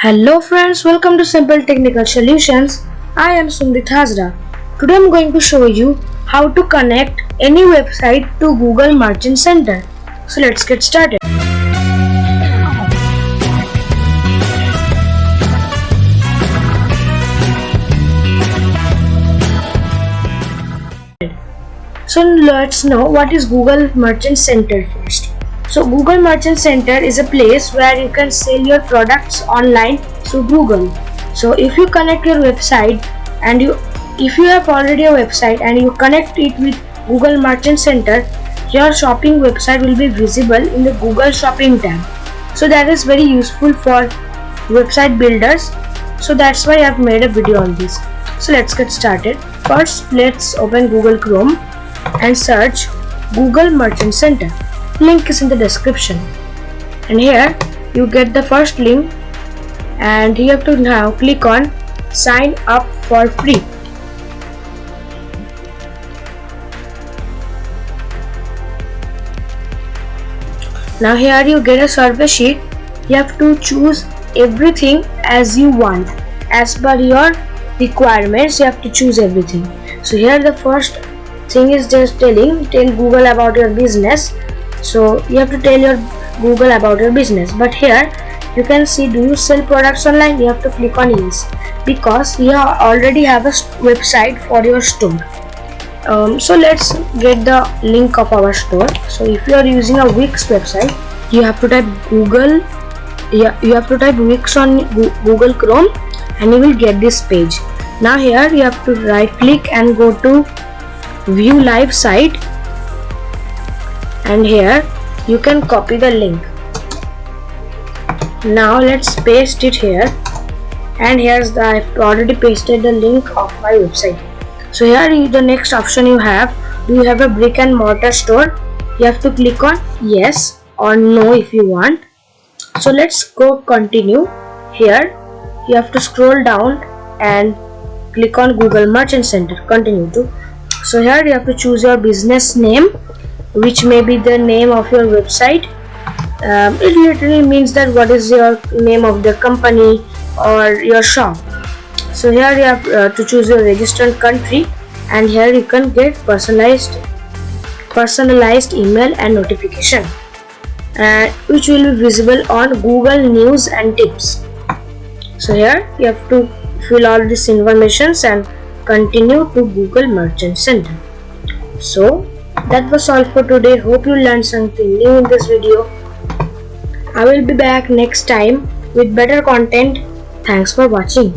Hello friends, welcome to Simple Technical Solutions. I am Sumrit Hazra. Today I am going to show you how to connect any website to Google Merchant Center. So let's get started. So let's know what is Google Merchant Center first. So Google Merchant Center is a place where you can sell your products online through Google. So if you connect your website and if you have already a website and you connect it with Google Merchant Center, your shopping website will be visible in the Google Shopping tab. So that is very useful for website builders. So that's why I have made a video on this. So let's get started. First, let's open Google Chrome and search Google Merchant Center. Link is in the description, and here you get the first link, and you have to now click on sign up for free. Now here you get a survey sheet. You have to choose everything as you want, as per your requirements. You have to choose everything. So here the first thing is just tell Google about your business. So you have to tell your Google about your business, but here you can see, do you sell products online? You have to click on yes, because you already have a website for your store. So let's get the link of our store. So if you are using a Wix website, you have to type Google. You have to type Wix on Google Chrome, and you will get this page. Now here you have to right click and go to View Live Site, and here you can copy the link. Now let's paste it here, and here's I've already pasted the link of my website. So here the next option you have, do you have a brick and mortar store? You have to click on yes or no if you want. So let's go continue. Here you have to scroll down and click on Google Merchant Center, continue to. So here you have to choose your business name, which may be the name of your website. It literally means that what is your name of the company or your shop. So here you have to choose your registered country, and here you can get personalized email and notification, which will be visible on Google News and Tips. So here you have to fill all this information and continue to Google Merchant Center. So that was all for today. Hope you learned something new in this video. I will be back next time with better content. Thanks for watching.